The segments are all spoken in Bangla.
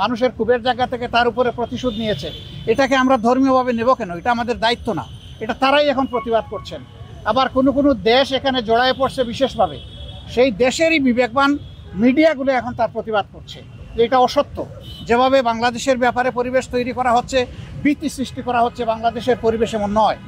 মানুষের ক্ষোভের জায়গা থেকে তার উপরে প্রতিশোধ নিয়েছে, এটাকে আমরা ধর্মীয়ভাবে নেব কেন? এটা আমাদের দায়িত্ব না, এটা তারাই এখন প্রতিবাদ করছেন। আবার কোনো কোনো দেশ এখানে জড়ায় পড়ছে বিশেষভাবে, সেই দেশেরই বিবেকবান মিডিয়াগুলো এখন তার প্রতিবাদ করছে যে এটা অসত্য। যেভাবে বাংলাদেশের ব্যাপারে পরিবেশ তৈরি করা হচ্ছে, ভীতি সৃষ্টি করা হচ্ছে, বাংলাদেশের পরিবেশ এমন নয়।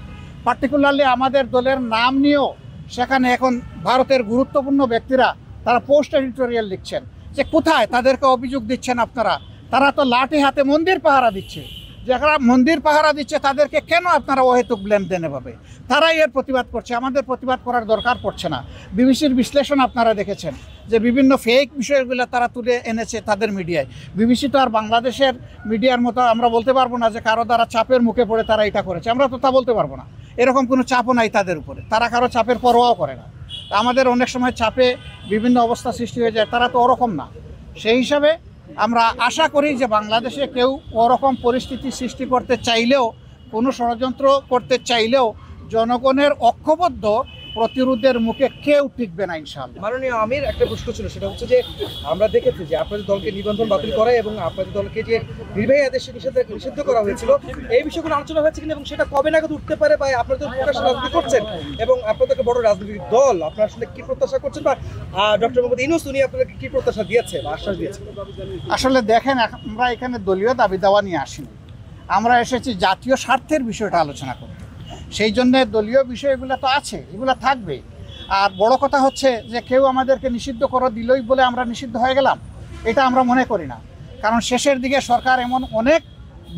পার্টিকুলারলি আমাদের দলের নাম নিয়েও সেখানে এখন ভারতের গুরুত্বপূর্ণ ব্যক্তিরা তারা পোস্ট এডিটোরিয়াল লিখছেন যে কোথায় তাদেরকে অভিযোগ দিচ্ছেন আপনারা, তারা তো লাঠি হাতে মন্দির পাহারা দিচ্ছে, যারা মন্দির পাহারা দিচ্ছে তাদেরকে কেন আপনারা অহেতুক ব্লেম দেন? এভাবে তারাই এর প্রতিবাদ করছে, আমাদের প্রতিবাদ করার দরকার পড়ছে না। বিবিসির বিশ্লেষণ আপনারা দেখেছেন যে বিভিন্ন ফেক বিষয়গুলো তারা তুলে এনেছে তাদের মিডিয়ায়। বিবিসি তো আর বাংলাদেশের মিডিয়ার মতো আমরা বলতে পারবো না যে কারো দ্বারা চাপের মুখে পড়ে তারা এটা করেছে, আমরা তো তা বলতে পারবো না। এরকম কোনো চাপও নাই তাদের উপরে, তারা কারো চাপের পরোয়াও করে না। আমাদের অনেক সময় চাপে বিভিন্ন অবস্থা সৃষ্টি হয়ে যায়, তারা তো ওরকম না। সেই হিসাবে আমরা আশা করি যে বাংলাদেশে কেউ ওরকম পরিস্থিতি সৃষ্টি করতে চাইলেও, কোনো ষড়যন্ত্র করতে চাইলেও জনগণের ঐক্যবদ্ধ প্রতিরোধের মুখে কেউ টিকবে না ইনশাআল্লাহ। মাননীয় আমির, একটা প্রশ্ন ছিল, সেটা হচ্ছে যে আমরা দেখেছি যে আপনাদের দলকে নিবন্ধন বাতিল করা এবং আপনাদের দলকে যে নির্বাহী আদেশে নিষিদ্ধ করা হয়েছিল, এই বিষয়গুলো আলোচনা হয়েছে কিনা এবং সেটা কবে নাগাদ উঠতে পারে, বা আপনারা তো প্রকাশ্যে রাজনীতি করছেন এবং আপনাদেরকে বড় রাজনৈতিক দল, আপনারা আসলে কি প্রত্যাশা করছেন, বা ডক্টর মোহাম্মদ ইউনূস উনি আপনাদেরকে কি প্রত্যাশা দিয়েছে বা আশ্বাস দিয়েছে? আসলে দেখেন, আমরা এখানে দলীয় দাবি দাওয়া নিয়ে আসিনি, আমরা এসেছি জাতীয় স্বার্থের বিষয়টা আলোচনা করতে। সেই জন্য দলীয় বিষয়গুলো তো আছে, এগুলো থাকবে। আর বড় কথা হচ্ছে যে কেউ আমাদেরকে নিষিদ্ধ করে দিলই বলে আমরা নিষিদ্ধ হয়ে গেলাম, এটা আমরা মনে করি না। কারণ শেষের দিকে সরকার এমন অনেক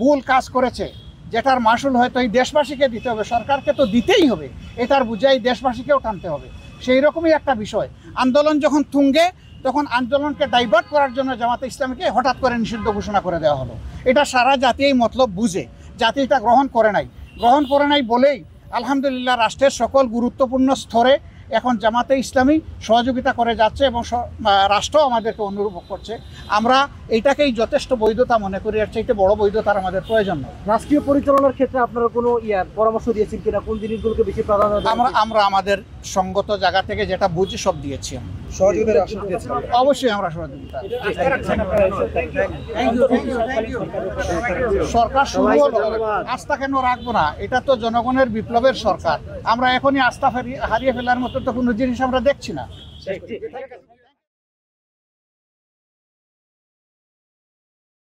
ভুল কাজ করেছে যেটার মাসুল হয়তো এই দেশবাসীকে দিতে হবে, সরকারকে তো দিতেই হবে, এটার বুঝাই দেশবাসীকেও টানতে হবে। সেই রকমই একটা বিষয়। আন্দোলন যখন তুঙ্গে, তখন আন্দোলনকে ডাইভার্ট করার জন্য জামাতে ইসলামীকে হঠাৎ করে নিষিদ্ধ ঘোষণা করে দেওয়া হলো। এটা সারা জাতি এই মতলব বুঝে, জাতি এটা গ্রহণ করে নাই বলেই আলহামদুলিল্লাহ রাষ্ট্রের সকল গুরুত্বপূর্ণ স্তরে এখন জামাতে ইসলামী সহযোগিতা করে যাচ্ছে এবং রাষ্ট্র আমাদেরকে অনুরূপ করছে। আমরা এইটাকেই যথেষ্ট বৈধতা মনে করি, এর চাইতে বড় বৈধতার আমাদের প্রয়োজন নয়। রাষ্ট্রীয় পরিচালনার ক্ষেত্রে আপনারা কোনো পরামর্শ দিয়েছেন কিনা, কোন জিনিসগুলোকে বেশি প্রাধান্য? আমরা আমাদের সঙ্গত জায়গা থেকে যেটা বুঝি সব দিয়েছি। সহযোগিতার আশ্বাস দিয়েছেন? অবশ্যই আমরা সহযোগিতা। সরকার শুরু হলো, আস্থা কেন রাখবো না? এটা তো জনগণের বিপ্লবের সরকার, আমরা এখনই আস্থা হারিয়ে ফেলার মতো তো কোনো জিনিস আমরা দেখছি না।